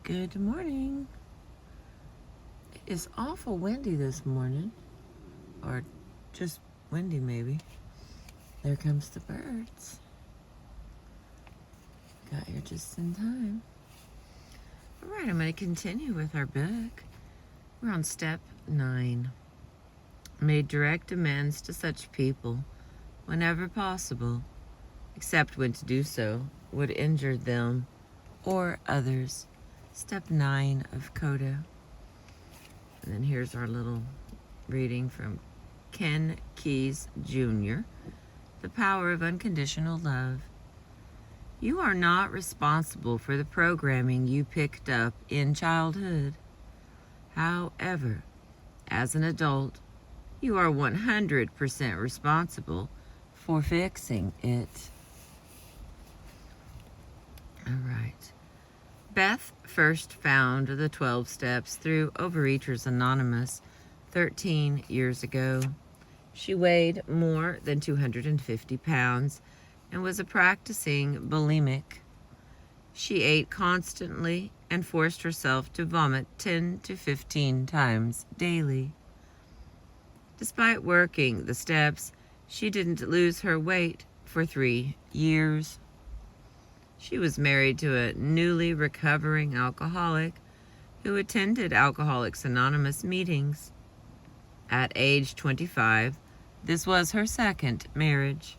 Good morning. It is awful windy this morning, or just windy maybe. There comes the birds. Got here just in time. All right, I'm going to continue with our book. We're on step 9. Made direct amends to such people whenever possible, except when to do so would injure them or others. Step 9 of Coda. And then here's our little reading from Ken Keyes Jr., The Power of Unconditional Love. You are not responsible for the programming you picked up in childhood. However, as an adult, you are 100% responsible for fixing it. All right. Beth first found the 12 steps through Overeaters Anonymous 13 years ago. She weighed more than 250 pounds and was a practicing bulimic. She ate constantly and forced herself to vomit 10 to 15 times daily. Despite working the steps, she didn't lose her weight for 3 years. She was married to a newly recovering alcoholic who attended Alcoholics Anonymous meetings. At age 25, this was her second marriage.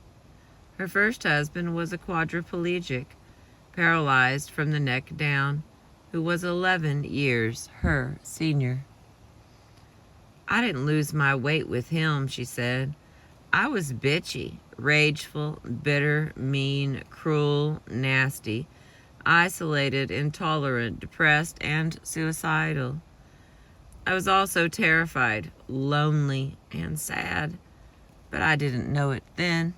Her first husband was a quadriplegic, paralyzed from the neck down, who was 11 years her senior. I didn't lose my weight with him, she said. I was bitchy, rageful, bitter, mean, cruel, nasty, isolated, intolerant, depressed, and suicidal. I was also terrified, lonely, and sad, but I didn't know it then.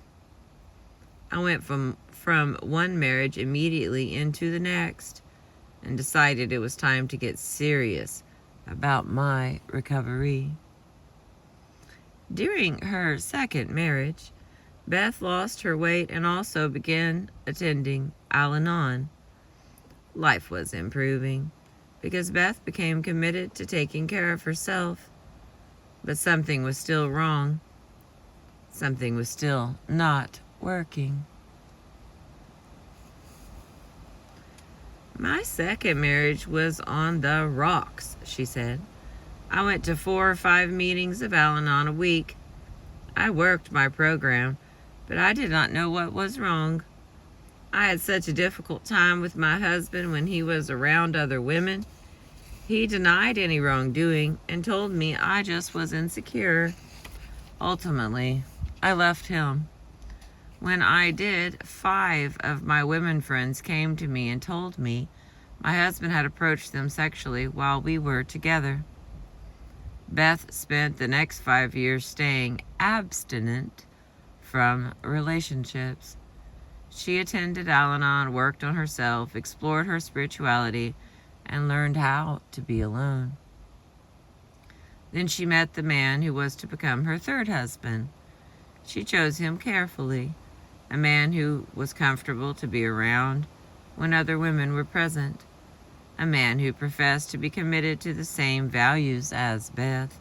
I went from one marriage immediately into the next and decided it was time to get serious about my recovery. During her second marriage, Beth lost her weight and also began attending Al-Anon. Life was improving because Beth became committed to taking care of herself, but something was still wrong. Something was still not working. My second marriage was on the rocks, she said. I went to 4 or 5 meetings of Al-Anon a week. I worked my program, but I did not know what was wrong. I had such a difficult time with my husband when he was around other women. He denied any wrongdoing and told me I just was insecure. Ultimately, I left him. When I did, 5 of my women friends came to me and told me my husband had approached them sexually while we were together. Beth spent the next 5 years staying abstinent from relationships. She attended Al-Anon, worked on herself, explored her spirituality, and learned how to be alone. Then she met the man who was to become her third husband. She chose him carefully, a man who was comfortable to be around when other women were present, a man who professed to be committed to the same values as Beth.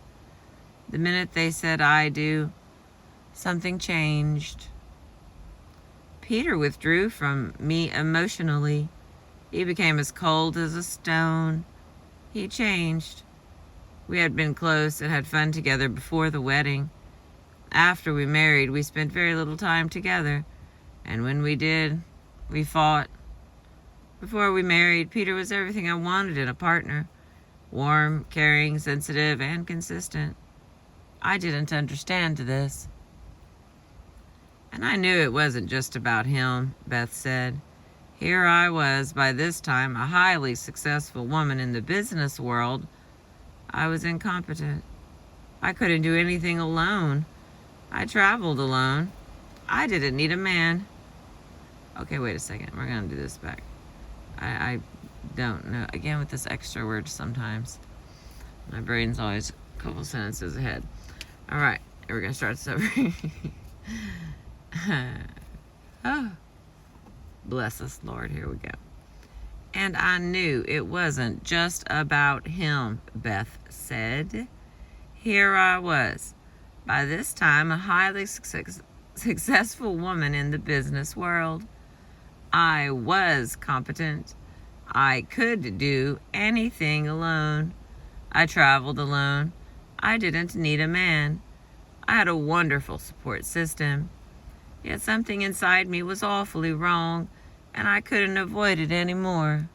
The minute they said "I do," something changed. Peter withdrew from me emotionally. He became as cold as a stone. He changed. We had been close and had fun together before the wedding. After we married, we spent very little time together, and when we did, we fought. Before we married, Peter was everything I wanted in a partner. Warm, caring, sensitive, and consistent. I didn't understand this. And I knew it wasn't just about him, Beth said. Here I was, by this time, a highly successful woman in the business world. I was incompetent. I couldn't do anything alone. I traveled alone. I didn't need a man. Okay, wait a second. We're going to do this back. I don't know. Again, with this extra word sometimes. My brain's always a couple sentences ahead. All right, we're going to start this over. Oh, bless us, Lord. Here we go. And I knew it wasn't just about him, Beth said. Here I was, by this time a highly successful woman in the business world. I was competent. I could do anything alone. I traveled alone. I didn't need a man. I had a wonderful support system. Yet something inside me was awfully wrong, and I couldn't avoid it anymore.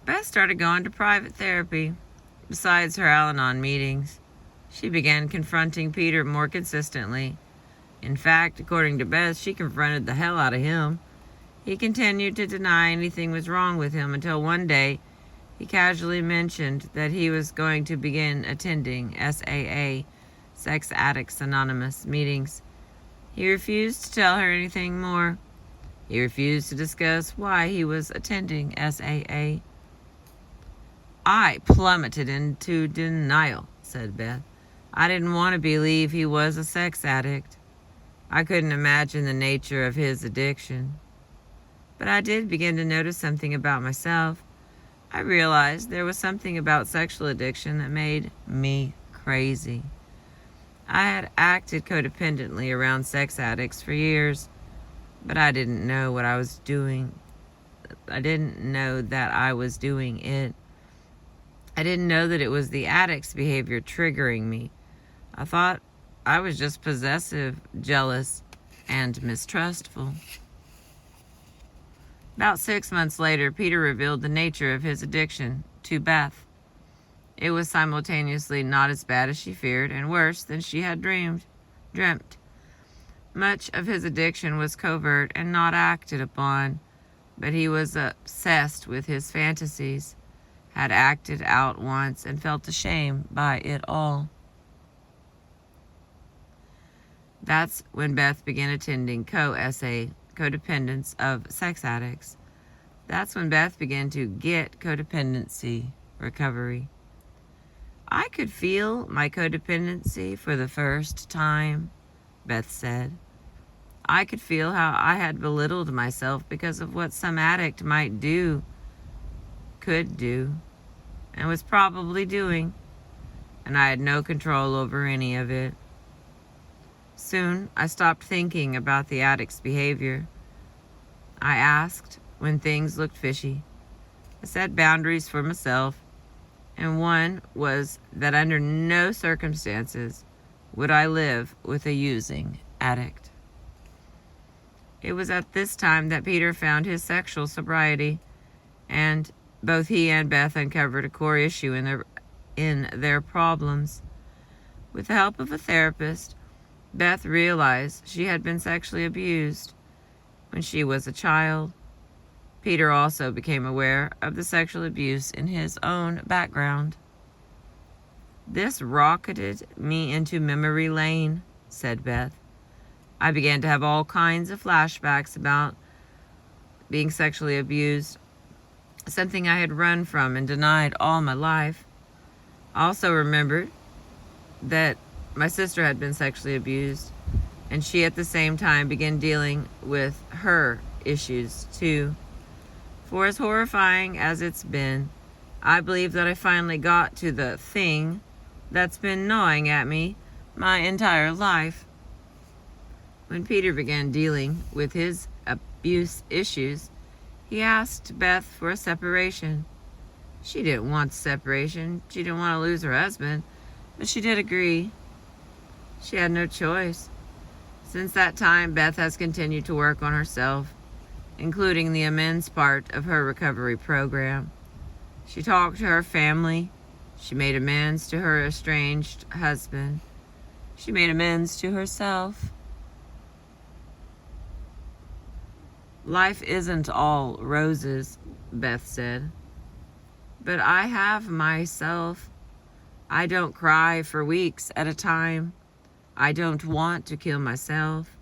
Beth started going to private therapy. Besides her Al-Anon meetings, she began confronting Peter more consistently. In fact, according to Beth, she confronted the hell out of him. He continued to deny anything was wrong with him until one day he casually mentioned that he was going to begin attending SAA, Sex Addicts Anonymous, meetings. He refused to tell her anything more. He refused to discuss why he was attending SAA. I plummeted into denial, said Beth. I didn't want to believe he was a sex addict. I couldn't imagine the nature of his addiction. But I did begin to notice something about myself. I realized there was something about sexual addiction that made me crazy. I had acted codependently around sex addicts for years, but I didn't know what I was doing. I didn't know that I was doing it. I didn't know that it was the addict's behavior triggering me. I thought I was just possessive, jealous, and mistrustful. About 6 months later, Peter revealed the nature of his addiction to Beth. It was simultaneously not as bad as she feared and worse than she had dreamt. Much of his addiction was covert and not acted upon, but he was obsessed with his fantasies, had acted out once and felt ashamed by it all. That's when Beth began attending COSA, Codependence of Sex Addicts. That's when Beth began to get codependency recovery. I could feel my codependency for the first time, Beth said. I could feel how I had belittled myself because of what some addict might do, could do, and was probably doing, and I had no control over any of it. Soon, I stopped thinking about the addict's behavior. I asked when things looked fishy. I set boundaries for myself, and one was that under no circumstances would I live with a using addict. It was at this time that Peter found his sexual sobriety, and both he and Beth uncovered a core issue in their problems. With the help of a therapist, Beth realized she had been sexually abused when she was a child. Peter also became aware of the sexual abuse in his own background. This rocketed me into memory lane, said Beth. I began to have all kinds of flashbacks about being sexually abused, something I had run from and denied all my life. I also remembered that my sister had been sexually abused, and she at the same time began dealing with her issues too. For as horrifying as it's been, I believe that I finally got to the thing that's been gnawing at me my entire life. When Peter began dealing with his abuse issues, he asked Beth for a separation. She didn't want separation. She didn't want to lose her husband, but she did agree. She had no choice. Since that time, Beth has continued to work on herself, including the amends part of her recovery program. She talked to her family. She made amends to her estranged husband. She made amends to herself. Life isn't all roses, Beth said. But I have myself. I don't cry for weeks at a time. I don't want to kill myself.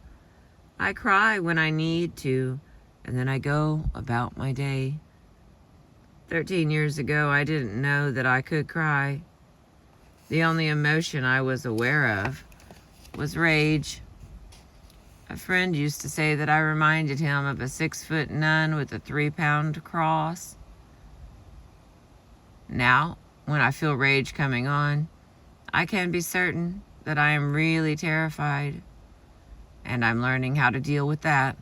I cry when I need to, and then I go about my day. 13 years ago, I didn't know that I could cry. The only emotion I was aware of was rage. A friend used to say that I reminded him of a 6-foot nun with a 3-pound cross. Now, when I feel rage coming on, I can be certain that I am really terrified, and I'm learning how to deal with that.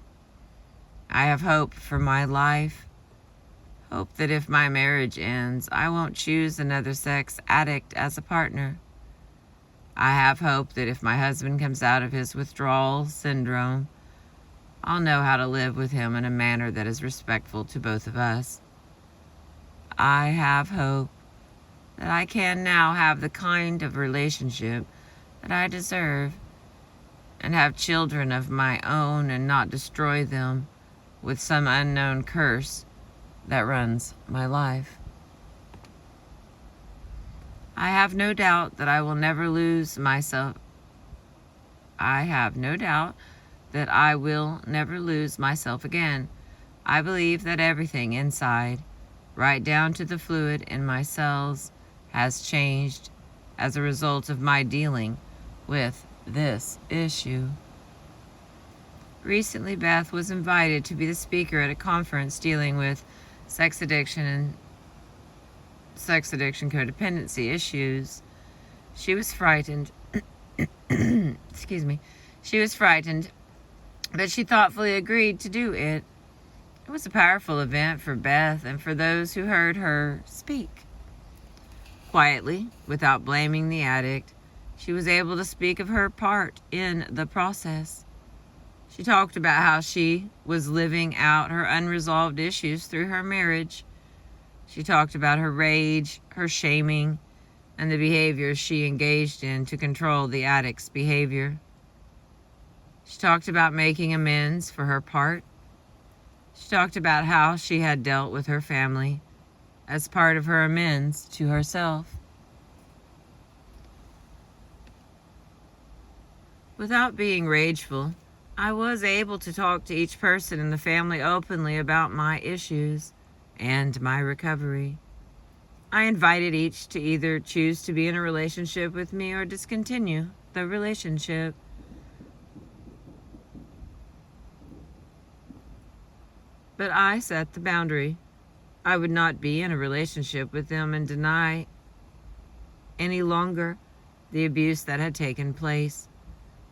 I have hope for my life. Hope that if my marriage ends, I won't choose another sex addict as a partner. I have hope that if my husband comes out of his withdrawal syndrome, I'll know how to live with him in a manner that is respectful to both of us. I have hope that I can now have the kind of relationship that I deserve and have children of my own and not destroy them with some unknown curse that runs my life. I have no doubt that I will never lose myself. I have no doubt that I will never lose myself again. I believe that everything inside, right down to the fluid in my cells, has changed as a result of my dealing with this issue. Recently, Beth was invited to be the speaker at a conference dealing with sex addiction and sex addiction codependency issues. She was frightened. Excuse me. She was frightened, but she thoughtfully agreed to do it. It was a powerful event for Beth and for those who heard her speak. Quietly, without blaming the addict, she was able to speak of her part in the process. She talked about how she was living out her unresolved issues through her marriage. She talked about her rage, her shaming, and the behaviors she engaged in to control the addict's behavior. She talked about making amends for her part. She talked about how she had dealt with her family as part of her amends to herself. Without being rageful, I was able to talk to each person in the family openly about my issues and my recovery. I invited each to either choose to be in a relationship with me or discontinue the relationship. But I set the boundary. I would not be in a relationship with them and deny any longer the abuse that had taken place.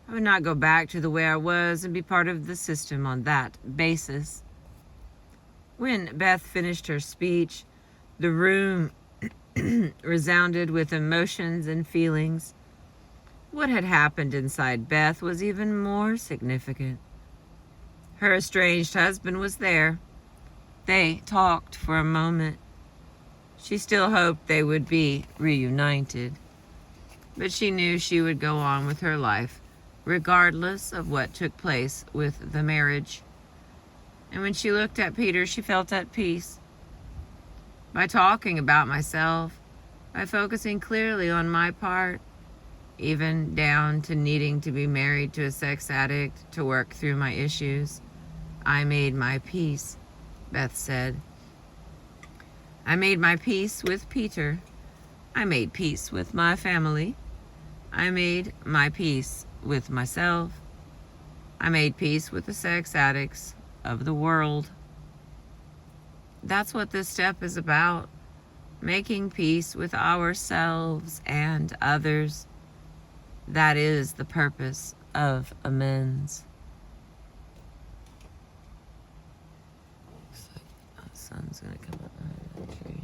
I would not go back to the way I was and be part of the system on that basis. When Beth finished her speech, the room resounded with emotions and feelings. What had happened inside Beth was even more significant. Her estranged husband was there. They talked for a moment. She still hoped they would be reunited, but she knew she would go on with her life regardless of what took place with the marriage. And when she looked at Peter, she felt at peace. By talking about myself, by focusing clearly on my part, even down to needing to be married to a sex addict to work through my issues, I made my peace, Beth said. I made my peace with Peter. I made peace with my family. I made my peace with myself. I made peace with the sex addicts of the world. That's what this step is about, making peace with ourselves and others. That is the purpose of amends. Looks like the sun's gonna come up behind that tree.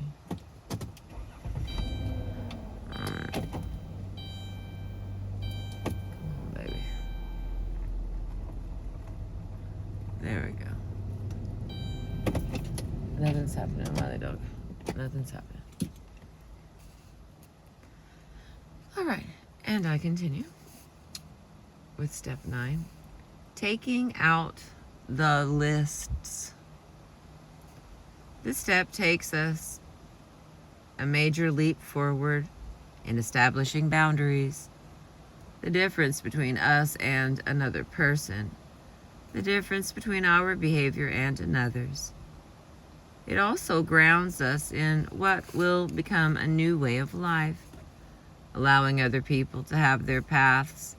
Alright. Come on, baby. There we go. Nothing's happening, Miley dog. Nothing's happening. Alright, and I continue with step 9. Taking out the lists. This step takes us a major leap forward in establishing boundaries. The difference between us and another person. The difference between our behavior and another's. It also grounds us in what will become a new way of life, allowing other people to have their paths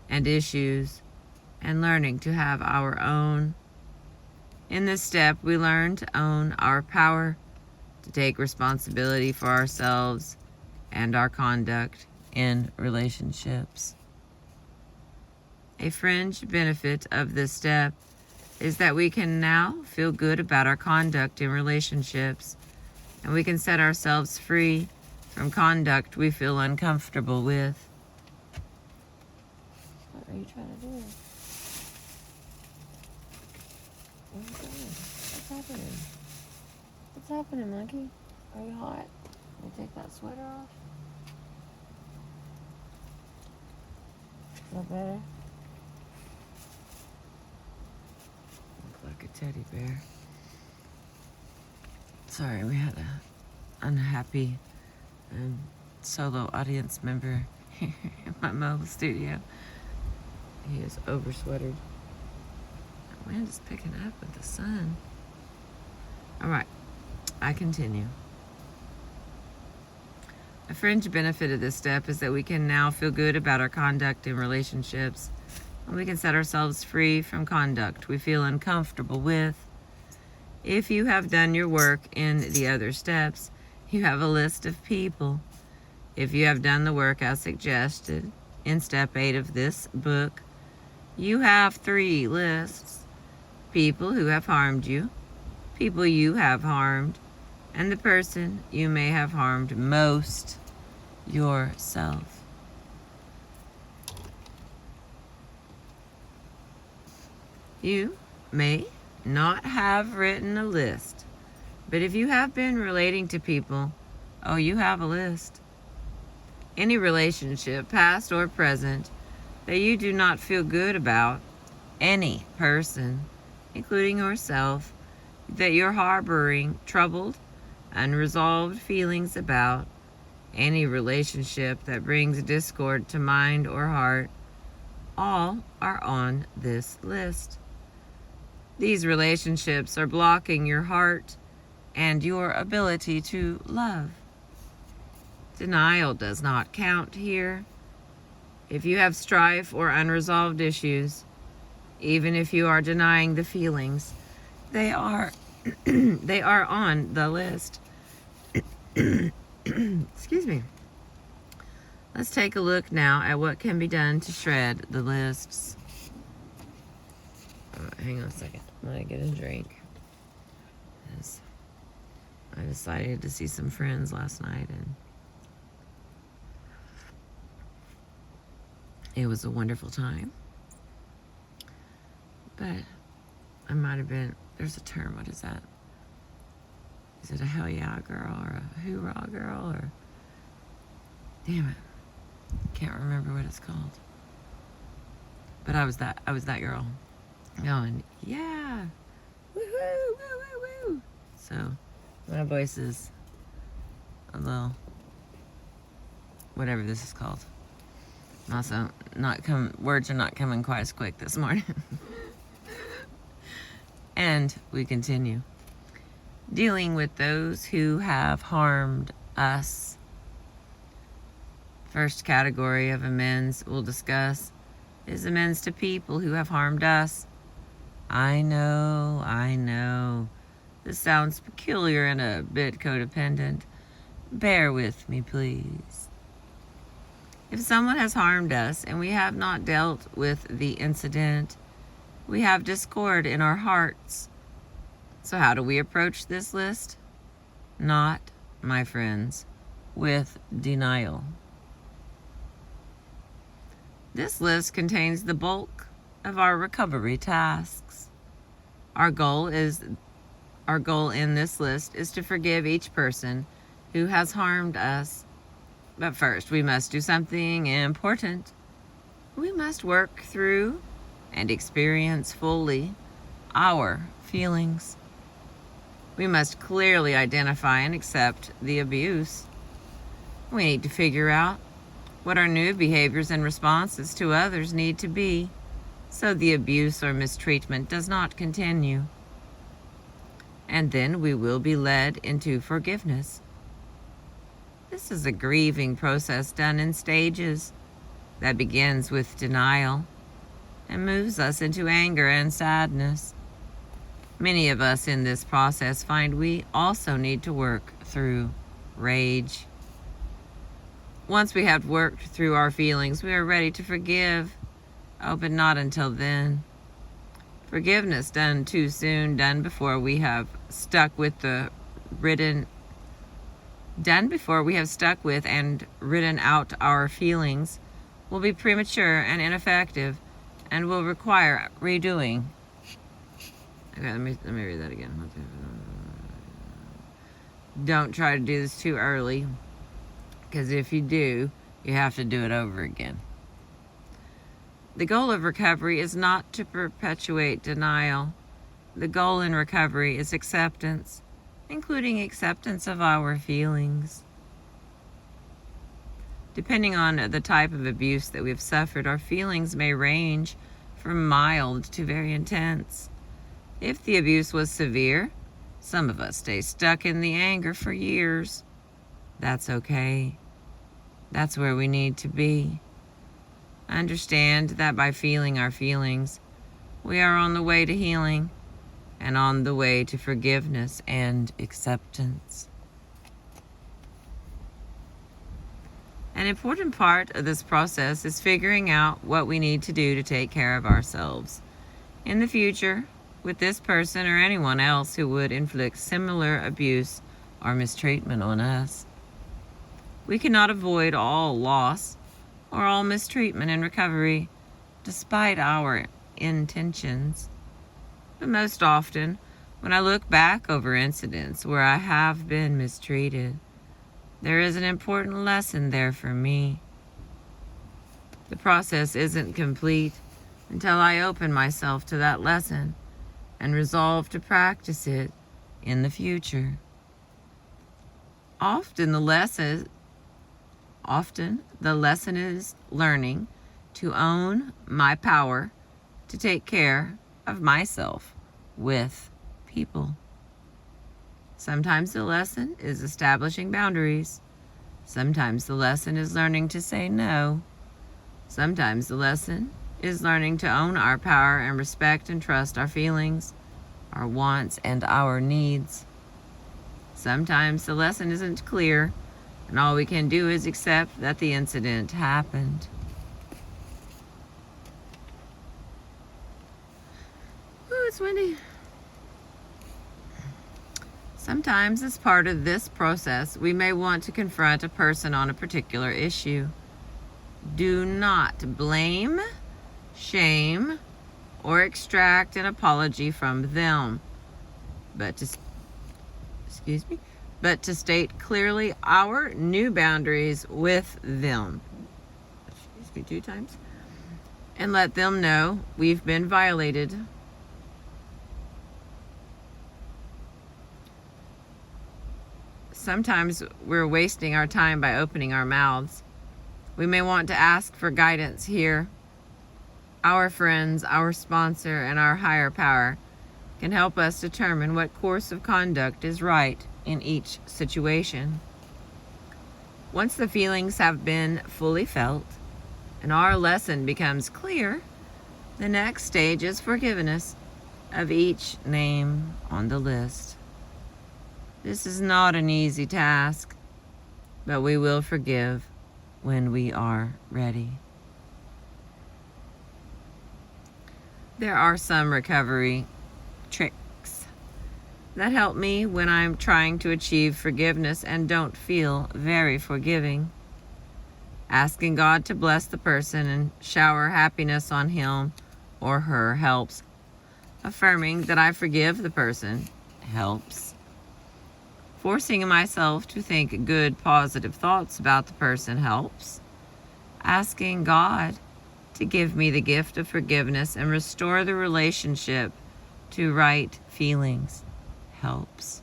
and issues and learning to have our own. In this step, we learn to own our power, to take responsibility for ourselves and our conduct in relationships. A fringe benefit of this step is that we can now feel good about our conduct in relationships, and we can set ourselves free from conduct we feel uncomfortable with. What are you trying to do? What's happening? What's happening, monkey? Are you hot? Can you take that sweater off? Is that better? Look like a teddy bear. Sorry, we had a unhappy solo audience member here in my mobile studio. He is over-sweatered. The wind is picking up with the sun. All right, I continue. A fringe benefit of this step is that we can now feel good about our conduct in relationships, and we can set ourselves free from conduct we feel uncomfortable with. If you have done your work in the other steps, you have a list of people. If you have done the work as suggested in step 8 of this book, you have 3 lists: people who have harmed you, people you have harmed, and the person you may have harmed most, yourself. You may not have written a list, but if you have been relating to people, you have a list. Any relationship, past or present, that you do not feel good about, any person, including yourself, that you're harboring troubled, unresolved feelings about, any relationship that brings discord to mind or heart, all are on this list. These relationships are blocking your heart and your ability to love. Denial does not count here. If you have strife or unresolved issues, even if you are denying the feelings, they are they are on the list. Excuse me. Let's take a look now at what can be done to shred the lists. Hang on a second. I'm going to get a drink. I decided to see some friends last night, and it was a wonderful time. But I might have been, there's a term, what is that? Is it a hell yeah girl or a hoorah girl or, damn it, can't remember what it's called. But I was that girl going, yeah, woohoo, woo, woo, woo. So my voice is a little, whatever this is called. Also, words are not coming quite as quick this morning. And we continue. Dealing with those who have harmed us. First category of amends we'll discuss is amends to people who have harmed us. I know. This sounds peculiar and a bit codependent. Bear with me, please. If someone has harmed us and we have not dealt with the incident, we have discord in our hearts. So how do we approach this list? Not, my friends, with denial. This list contains the bulk of our recovery tasks. Our goal in this list is to forgive each person who has harmed us. But first, we must do something important. We must work through and experience fully our feelings. We must clearly identify and accept the abuse. We need to figure out what our new behaviors and responses to others need to be so the abuse or mistreatment does not continue. And then we will be led into forgiveness. This is a grieving process done in stages that begins with denial. and moves us into anger and sadness. Many of us in this process find we also need to work through rage. Once we have worked through our feelings, we are ready to forgive. Oh, but not until then. Forgiveness done too soon, done before we have stuck with and written out our feelings, will be premature and ineffective and will require redoing. Okay, let me read that again. Don't try to do this too early, because if you do, you have to do it over again. The goal of recovery is not to perpetuate denial. The goal in recovery is acceptance, including acceptance of our feelings. Depending on the type of abuse that we've suffered, our feelings may range from mild to very intense. If the abuse was severe, some of us stay stuck in the anger for years. That's okay. That's where we need to be. Understand that by feeling our feelings, we are on the way to healing and on the way to forgiveness and acceptance. An important part of this process is figuring out what we need to do to take care of ourselves in the future with this person or anyone else who would inflict similar abuse or mistreatment on us. We cannot avoid all loss or all mistreatment in recovery, despite our intentions. But most often, when I look back over incidents where I have been mistreated, there is an important lesson there for me. The process isn't complete until I open myself to that lesson and resolve to practice it in the future. Often the lesson is learning to own my power to take care of myself with people. Sometimes the lesson is establishing boundaries. Sometimes the lesson is learning to say no. Sometimes the lesson is learning to own our power and respect and trust our feelings, our wants, and our needs. Sometimes the lesson isn't clear, and all we can do is accept that the incident happened. Ooh, it's windy. Sometimes, as part of this process, we may want to confront a person on a particular issue. Do not blame, shame, or extract an apology from them, but to state clearly our new boundaries with them. Excuse me, 2 times. And let them know we've been violated. Sometimes we're wasting our time by opening our mouths. We may want to ask for guidance here. Our friends, our sponsor, and our higher power can help us determine what course of conduct is right in each situation. Once the feelings have been fully felt and our lesson becomes clear, the next stage is forgiveness of each name on the list. This is not an easy task, but we will forgive when we are ready. There are some recovery tricks that help me when I'm trying to achieve forgiveness and don't feel very forgiving. Asking God to bless the person and shower happiness on him or her helps. Affirming that I forgive the person helps. Forcing myself to think good, positive thoughts about the person helps. Asking God to give me the gift of forgiveness and restore the relationship to right feelings helps.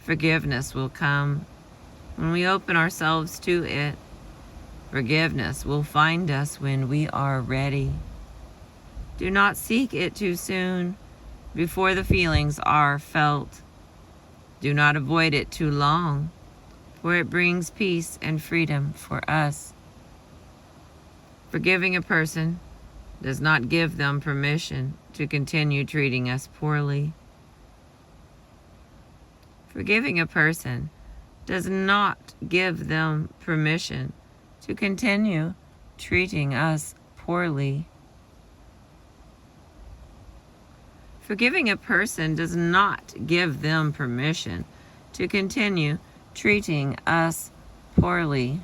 Forgiveness will come when we open ourselves to it. Forgiveness will find us when we are ready. Do not seek it too soon before the feelings are felt. Do not avoid it too long, for it brings peace and freedom for us. Forgiving a person does not give them permission to continue treating us poorly. Forgiving a person does not give them permission to continue treating us poorly. Forgiving a person does not give them permission to continue treating us poorly.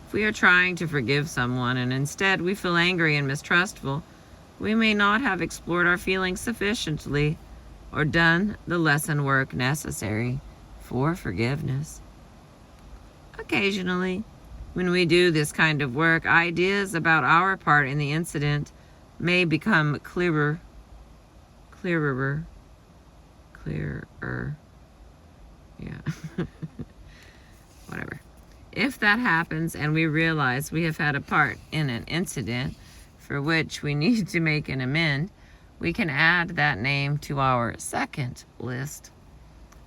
If we are trying to forgive someone and instead we feel angry and mistrustful, we may not have explored our feelings sufficiently or done the lesson work necessary for forgiveness. Occasionally, when we do this kind of work, ideas about our part in the incident may become clearer. Yeah. Whatever. If that happens and we realize we have had a part in an incident for which we need to make an amend, we can add that name to our second list.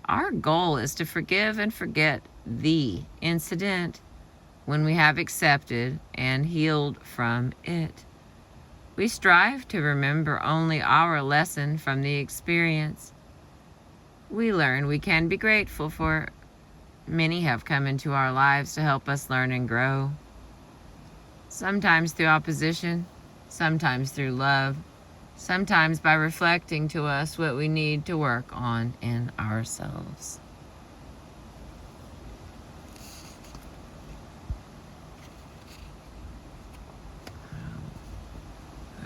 Our goal is to forgive and forget the incident when we have accepted and healed from it. We strive to remember only our lesson from the experience. We learn we can be grateful for many have come into our lives to help us learn and grow. Sometimes through opposition, sometimes through love, sometimes by reflecting to us what we need to work on in ourselves.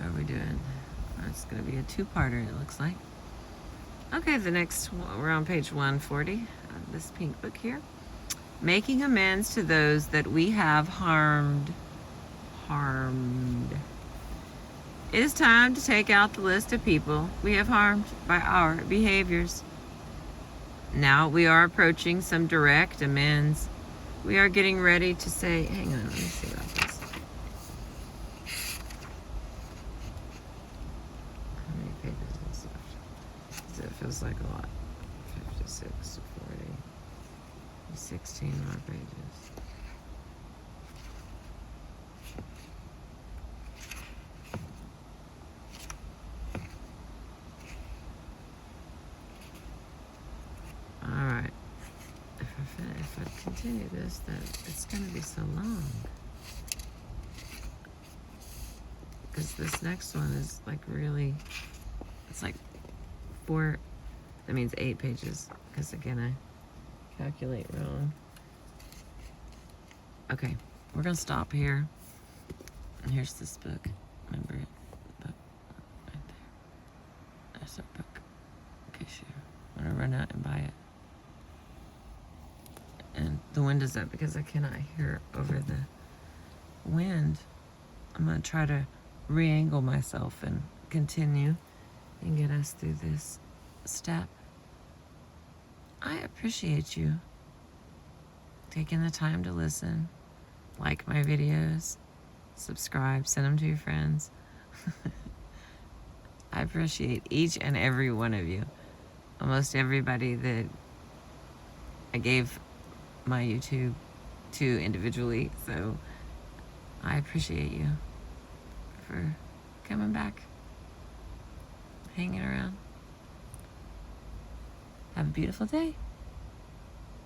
How are we doing? That's going to be a two-parter, it looks like. Okay, the next, we're on page 140 of this pink book here. Making amends to those that we have harmed. It is time to take out the list of people we have harmed by our behaviors. Now we are approaching some direct amends. We are getting ready to say, hang on, let me see about this. How many pages is left? It feels like a lot. 56 to 40. 16 more pages. Alright. If I continue this, then it's going to be so long. Because this next one is like really, it's like 4, that means 8 pages. Because again, I calculate wrong. Okay, we're going to stop here. And here's this book. Remember it? Book right there. There's our book. In case you want to run out and buy it. And the wind is up because I cannot hear over the wind. I'm going to try to re-angle myself and continue and get us through this step. I appreciate you taking the time to listen, like my videos, subscribe, send them to your friends. I appreciate each and every one of you. Almost everybody that I gave my YouTube to individually, so I appreciate you for coming back, hanging around. Have a beautiful day.